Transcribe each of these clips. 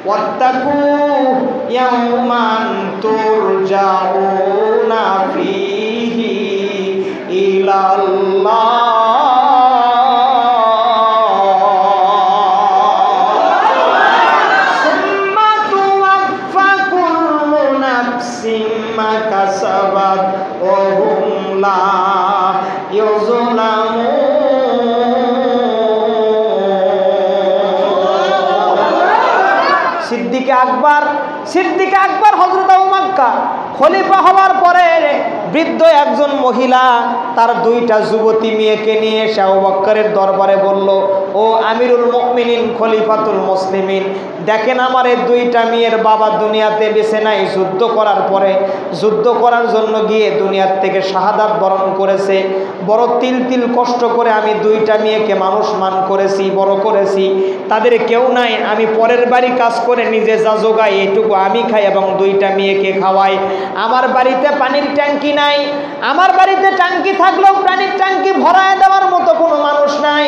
ওয়াত্তাকু ইয়াওমান তুরজাউনা ফীহি ইলাল্লাহ। সুম্মা তুওয়াফফা কুল্লু নাফসিন মা কাসাবাত ওয়া হুম লা ইউযলামুন। সিদ্দিক আকবর হযরত আবু বকর খলিফা হওয়ার পরে বৃদ্ধ একজন মহিলা তার দুইটা যুবতী মেয়েকে নিয়ে এসে আবু বকরের দরবারে বলল, ও আমিরুল মুমিনিন খলিফাতুল মুসলিমিন, দেখেন আমার এই দুইটা মেয়ের বাবা দুনিয়াতে বেঁচে নাই। যুদ্ধ করার পরে যুদ্ধ করার জন্য গিয়ে দুনিয়ার থেকে শাহাদাত বরণ করেছে। বড় তিল তিল কষ্ট করে আমি দুইটা মেয়েকে মানুষমান করেছি, বড় করেছি, তাদের কেউ নাই। আমি পরের বাড়ি কাজ করে নিজে যা জোগাই এটুকু আমি খাই এবং দুইটা মেয়েকে খাওয়াই। আমার বাড়িতে পানির ট্যাঙ্কি নাই, আমার বাড়িতে ট্যাঙ্কি থাকলেও পানির ট্যাঙ্কি ভরায় দেওয়ার মতো কোনো মানুষ নাই।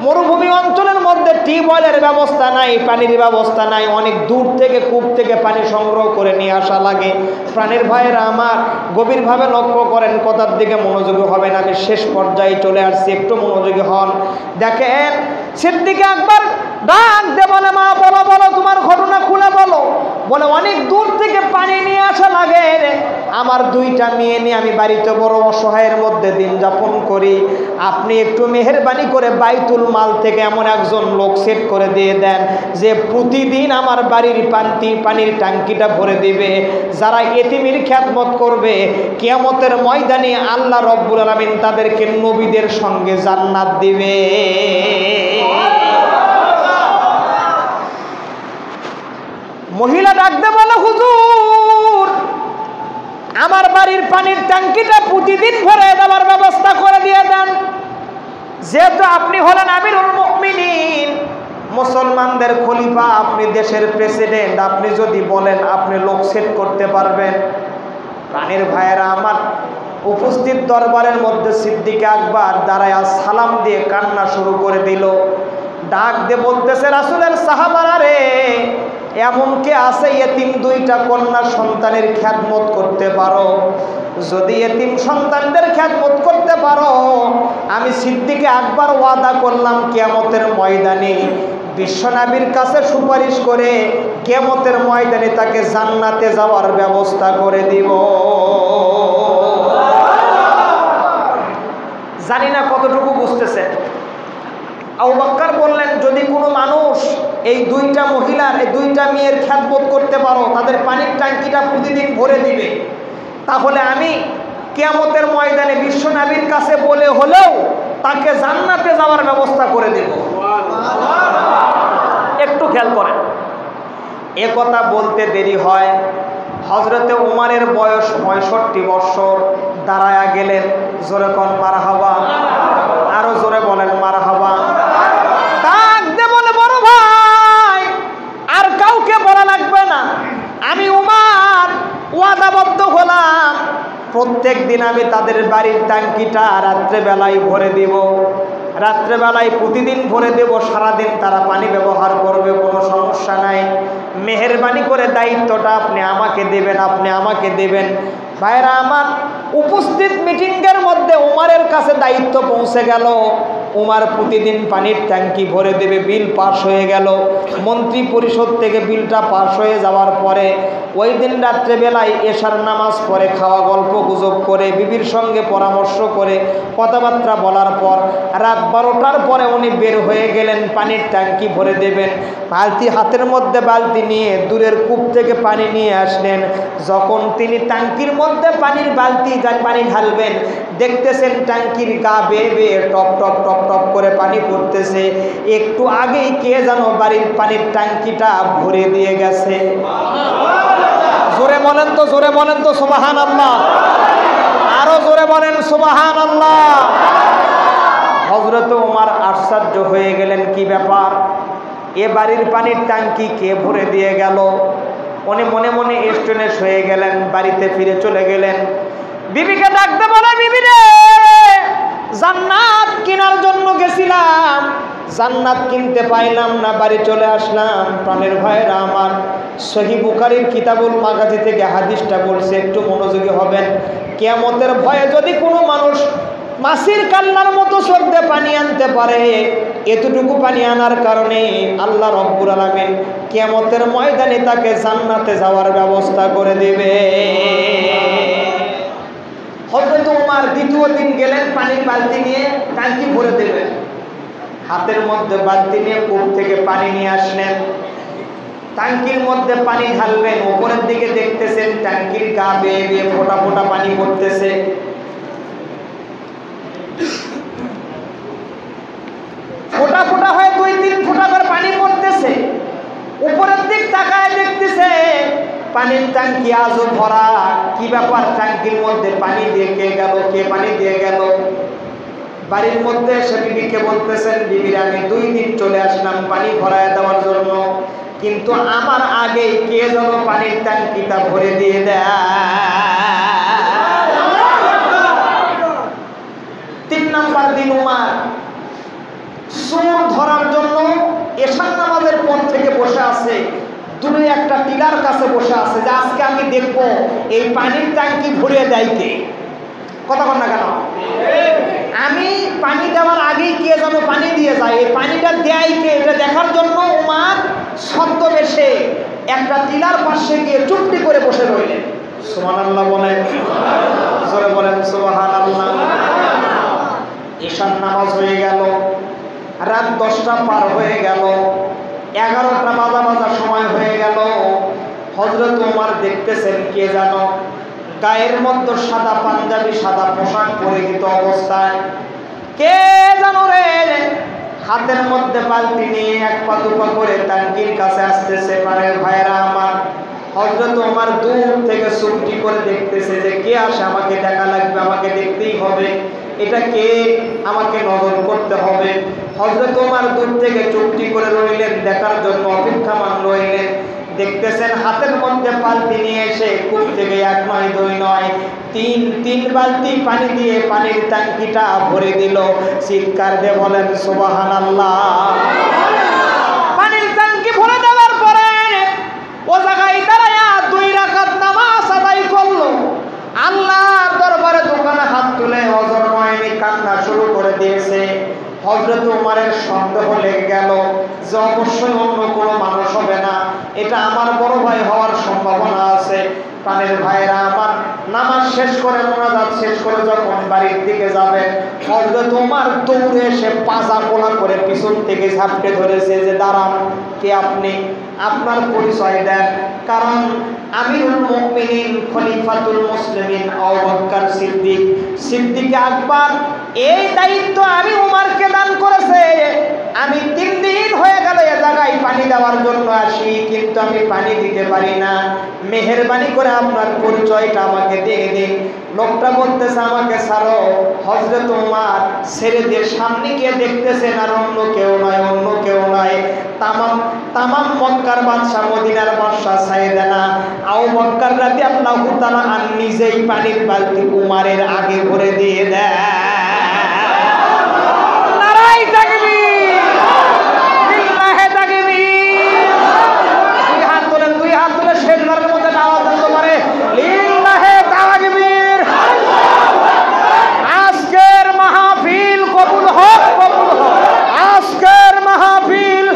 মরুভূমি অঞ্চলের মধ্যে টিউবওয়েলের ব্যবস্থা নাই, পানির ব্যবস্থা নাই, অনেক দূর থেকে কূপ থেকে পানি সংগ্রহ করে নিয়ে আসা লাগে। প্রাণের ভাইয়েরা আমার গভীরভাবে লক্ষ্য করেন, কথার দিকে মনোযোগী হবেন। আমি শেষ পর্যায়ে চলে আসছি, একটু মনোযোগী হন। দেখেন সিদ্দিক আকবর ডাক দে বলে, মা বলো বলো তোমার ঘটনা খুলে বলো। বলে অনেক দূর থেকে পানি নিয়ে আসা লাগে, আমার দুইটা মেয়ে নিয়ে আমি বাড়িতে বড় অসহায়ের মধ্যে দিন যাপন করি। আপনি একটু মেহেরবানি করে বাইতুল মাল থেকে এমন একজন লোক সেট করে দিয়ে দেন যে প্রতিদিন আমার বাড়ির পানির ট্যাঙ্কিটা ভরে দিবে। যারা এতিমের খিদমত করবে কিয়ামতের ময়দানে আল্লাহ রব্বুল আলামিন তাদেরকে নবীদের সঙ্গে জান্নাত দিবে। মহিলা ডাকতে বলে, হুজুর আমার বাড়ির পানির ট্যাঙ্কিটা প্রতিদিন ভরে দেওয়ার ব্যবস্থা করে দিয়ে দেন। যেহেতু আপনি হলেন আমিরুল মুমিনিন, মুসলমানদের খলিফা, আপনি দেশের প্রেসিডেন্ট, আপনি যদি বলেন আপনি লোক সেট করতে পারবেন। প্রাণের ভাইয়েরা আমার উপস্থিত দরবারের মধ্যে সিদ্দিক আকবর দাঁড়ায় সালাম দিয়ে কান্না শুরু করে দিল। ডাক দিয়ে বলতেছে, রাসূলের সাহাবারা রে, এমন কে আছে এতিম দুইটা কন্যা সন্তানের খিদমত করতে পারো? যদি এতিম সন্তানদের খিদমত করতে পারো, আমি সিদ্দিক আকবর ওয়াদা করলাম কিয়ামতের ময়দানে বিশ্বনবীর কাছে সুপারিশ করে কিয়ামতের ময়দানে তাকে জান্নাতে যাওয়ার ব্যবস্থা করে দিব। জানি না কতটুকু বুঝতেছেন। আবু বকর বললেন, যদি কোনো মানুষ এই দুইটা মহিলার এই দুইটা মেয়ের খিদমত করতে পারো, তাদের পানির ট্যাঙ্কিটা প্রতিদিন ভরে দিবে, তাহলে আমি কিয়ামতের ময়দানে বিশ্বনবীর কাছে বলে হলেও তাকে জান্নাতে যাওয়ার ব্যবস্থা করে দেব। একটু খেয়াল করেন, এ কথা বলতে দেরি হয়। হযরতে ওমরের বয়স 65 বছর। দাঁড়ায়া গেলেন, জোরে কোন মারহাবা, আরো জোরে বলেন মারহাবা। ডাক দে বলে, বড় ভাই আর কাউকে বলা লাগবে না, আমি ওমর ওয়াদাবদ্ধ হলাম প্রত্যেক দিন আমি তাদের বাড়ির ট্যাঙ্কিটা রাত্রেবেলায় ভরে দেব। রাত্রেবেলায় প্রতিদিন ভরে দেব, সারাদিন তারা পানি ব্যবহার করবে, কোনো সমস্যা নাই। মেহেরবানি করে দায়িত্বটা আপনি আমাকে দেবেন, আপনি আমাকে দেবেন। ভাইরা আমার, উপস্থিত মিটিংয়ের মধ্যে উমারের কাছে দায়িত্ব পৌঁছে গেল। উমার প্রতিদিন পানির ট্যাঙ্কি ভরে দেবে। বিল পাস হয়ে গেল, মন্ত্রী পরিষদ থেকে বিলটা পাস হয়ে যাওয়ার পরে ওই দিন রাত্রেবেলায় এশার নামাজ পড়ে খাওয়া গল্প গুজব করে বিবির সঙ্গে পরামর্শ করে কথাবার্তা বলার পর রাত 12টার পরে উনি বের হয়ে গেলেন পানির ট্যাঙ্কি ভরে দেবেন। বালতি হাতের মধ্যে বালতি নিয়ে দূরের কূপ থেকে পানি নিয়ে আসলেন। যখন তিনি ট্যাঙ্কির মধ্যে পানির বালতি পানি ঢালবেন, দেখতেছেন ট্যাঙ্কির গা বেয়ে বেয়ে টপ টপ টপ টপ করে পানি পড়তেছে। একটু আগেই কে যেন বাড়ির পানির ট্যাঙ্কিটা ভরে দিয়ে গেছে। জোরে বলেন তো, জোরে বলেন তো সুবহানাল্লাহ, আরো জোরে বলেন সুবহানাল্লাহ। হযরত ওমর আশ্চর্য হয়ে গেলেন, কি ব্যাপার, এ বাড়ির পানির ট্যাঙ্কি কে ভরে দিয়ে গেল? উনি মনে মনে এস্টনেশ হয়ে গেলেন, বাড়িতে ফিরে চলে গেলেন। বিবিকে ডাকতে বলে, বিবি রে, জান্নাত কেনার জন্য গেছিলাম, জান্নাত কিনতে পাইলাম না, বাড়ি চলে আসলাম। প্রাণের ভাইরা আমার, সহিহ বুখারীর কিতাবুল মাগাজি থেকে হাদিসটা বলছে, একটু মনোযোগী হবেন। কিয়ামতের ভয়ে যদি কোনো মানুষ মাছির কান্নার মতো চোখ দিয়ে পানি আনতে পারে, এতটুকু পানি আনার কারণে আল্লাহ রব্বুল আলামিন কিয়ামতের ময়দানে তাকে জান্নাতে যাওয়ার ব্যবস্থা করে দেবে। হযরত ওমর দ্বিতীয় দিন গেলেন, পানির বালতি নিয়ে ট্যাঙ্কি ভরে দেবেন। হাতের মধ্যে বালতি নিয়ে কূপ থেকে পানি নিয়ে আসলেন, ট্যাঙ্কির মধ্যে পানি ঢালবেন। উপরের দিকে দেখতেছেন ট্যাঙ্কির গা বেয়ে বেয়ে ফোঁটা ফোঁটা পানি পড়তেছে। ফোঁটা ফোঁটা হয়ে 2-3 ফোঁটা করে পানি পড়তেছে। উপরের দিক তাকায় দেখতেছে পানির ট্যাঙ্কি আজও ভরা। কি ব্যাপার, ট্যাঙ্কির মধ্যে পানি দিয়ে কে গেল, কে পানি দিয়ে গেল? বাড়ির মধ্যে এসে বিবিকে বলতেছেন, বিবির আমি 2 দিন চলে আসলাম পানি ভরায় দেওয়ার জন্য, কিন্তু আমার আগে কে যেন পানির ট্যাঙ্কিটা ভরে দিয়ে দেয়। 3 নাম্বার দিন ওমর চোর ধরার জন্য এশার নামাজের পর থেকে বসে আছে, দূরে একটা টিলার কাছে বসে আছে যে আজকে আমি দেখব এই পানির ট্যাঙ্কি ভরিয়ে দেয় কে। কথা বল না কেন? আমি পানি দেওয়ার আগেই কে যেন পানি দিয়ে যায়, এই পানিটা দেয় কে, এটা দেখার জন্য ওমর ছদ্মবেশে একটা টিলার পাশে গিয়ে চুপটি করে বসে রইলেন। সুবহানাল্লাহ বলেন, জোরে বলেন সুবহানাল্লাহ। ঈশার নামাজ হয়ে গেল, রাত 10টা পার হয়ে গেল, 11টা বাজা সময় হয়ে গেল। হযরত ওমর দেখতেছেন কে যেন গায়ের মধ্যে সাদা পাঞ্জাবি, সাদা পোশাক পরিহিত অবস্থায় কে যেন রে হাতের মধ্যে বালতি নিয়ে এক পা দুপা করে ট্যাঙ্কির কাছে আসতেছে। পারের ভাইরা আমার, হযরত ওমর দূর থেকে চুপটি করে দেখতেছে যে কে আসে, আমাকে দেখা লাগবে, আমাকে দেখতেই হবে, এটা কে, আমাকে নজর করতে হবে। হযরত ওমর দূর থেকে চুপটি করে রইলেন, দেখার জন্য অপেক্ষামান রইলেন। দেখতেছেন হাতের মধ্যে বালতি নিয়ে এসে কূপ থেকে 1 নয় 2 নয় 3 বালতি পানি দিয়ে পানির ট্যাঙ্কিটা ভরে দিল। চিৎকার দিয়ে বলেন সুবহানাল্লাহ। পানির ট্যাঙ্কি ভরে দেওয়ার পরে ও জায়গায় দাঁড়ায় 2 রাকাত নামাজ আদায় করলো। আল্লাহর দরবারে দোকানে হাত তুলে হযরত ওমর কান্না শুরু করে দিয়েছে। হযরত ওমরের সন্দেহ লেগে গেল যে অবশ্যই অন্য কোনো মানুষ হবে না, এটা আমার বড় ভাই হওয়ার সম্ভাবনা আছে। প্রাণের ভাইরা আমার, নামাজ শেষ করে মোনাজাত শেষ করে যখন বাড়ির দিকে যাবে, হযরত ওমর দৌড়ে এসে পাজা পোলা করে পিছন থেকে ঝাপটে ধরেছে যে দাঁড়ান, কে আপনি, আপনার পরিচয় দেন। কারণ আমিরুল মুমিনিন খলিফাতুল মুসলিমিন আবু বকর সিদ্দিক আকবর, এই দায়িত্ব আমি ওমরকে দান করেছে। আমি 3 দিন হয়ে গেল এ জায়গায় পানি দেওয়ার জন্য আসি, কিন্তু আমি পানি দিতে পারি না, মেহেরবানি করে আপনার পরিচয়টা আমাকে দিয়ে দিন। লোকটা বলতেছে আমাকে ছাড়ো। হযরত ওমর ছেড়ে দিয়ে সামনে গিয়ে দেখতেছেন আর অন্য কেউ নয়, তামাম মক্কার বাদশা, মদিনার বাদশা সাইয়েদনা আবু বকর রাদিয়াল্লাহু তাআলা নিজেই পানির বালতি ওমরের আগে ভরে দিয়ে দেয়। নারায়ে তাকবীর, লিল্লাহি তাকবীর। দুই হাত তুলে শেষবারের মধ্যে আওয়াজ দিতে পারে লিল্লাহি তাকবীর। আজকের মাহফিল কবুল হোক, কবুল হোক। আজকের মাহফিল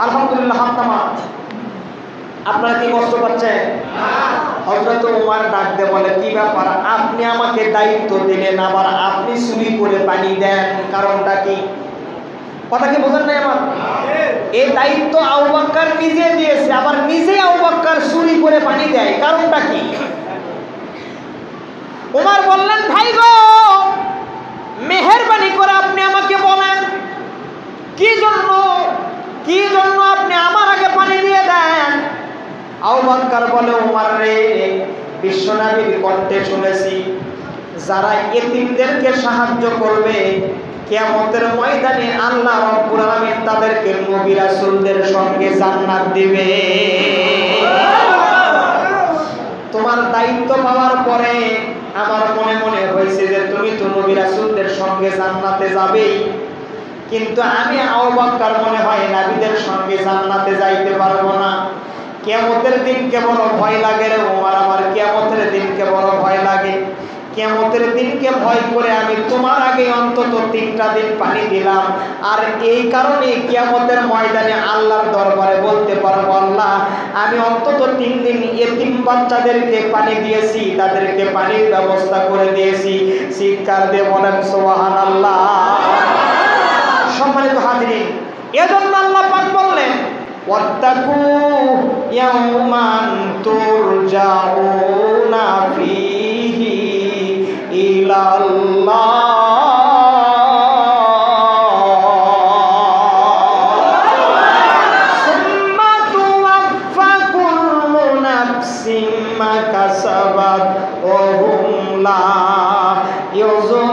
আলহামদুলিল্লাহ। আপনারা কি কষ্ট পাচ্ছেন? হযরত ওমর ডাক দিয়ে বলে, কি ব্যাপার, আপনি আমাকে দায়িত্ব দিলেন, আবার আপনি চুরি করে পানি দেন, কারণটা কি? কথা কি বোঝেন নাই আমার? এই দায়িত্ব আবু বকর নিজে দিয়েছে, আবার নিজে আবু বকর চুরি করে পানি দেয়, কারণটা কি? ওমর বললেন, ভাই গো, মেহেরবানি করে আপনি আমাকে বলেন কি জন্য আপনি আমার আগে পানি দিয়ে দেন। আবু বকর বলে, ওমর রে, বিশ্বনবীর কণ্ঠে শুনেছি যারা এতিমদেরকে সাহায্য করবে কিয়ামতের ময়দানে আল্লাহ রাব্বুল আলামিন তাদেরকে নবী রাসূলদের সঙ্গে জান্নাত দিবে। তোমার দায়িত্ব পাওয়ার পরে আমার মনে মনে হয়েছে যে তুমি তো নবী রাসূলদের সঙ্গে জান্নাতে যাবেই, কিন্তু আমি আবু বকর মনে হয় নবীদের সঙ্গে জান্নাতে যাইতে পারবো না। কিয়ামতের দিনকে বড় ভয় লাগে রে ওমর, আমার কিয়ামতের দিনকে বড় ভয় লাগে। কিয়ামতের দিনকে ভয় করে আমি তোমার আগে অন্তত 3টা দিন পানি দিলাম, আর এই কারণে কিয়ামতের ময়দানে আল্লাহর দরবারে বলতে পারবো, আল্লাহ আমি অন্তত 3 দিন এতিম বাচ্চাদেরকে পানি দিয়েছি, তাদেরকে পানির ব্যবস্থা করে দিয়েছি। চিৎকার দিয়ে বলেন সুবহানাল্লাহ। সম্মানিত হাজিরিন, এজন্য আল্লাহ পাক বললেন ওয়াত্তাকু ইয়াওমান তুরজাউনা ফীহি ইলাল্লাহ। সুম্মা তুওয়াফফা কুল্লু নাফসিন মা কাসাবাত ওয়া হুম লা ইউযলামুন।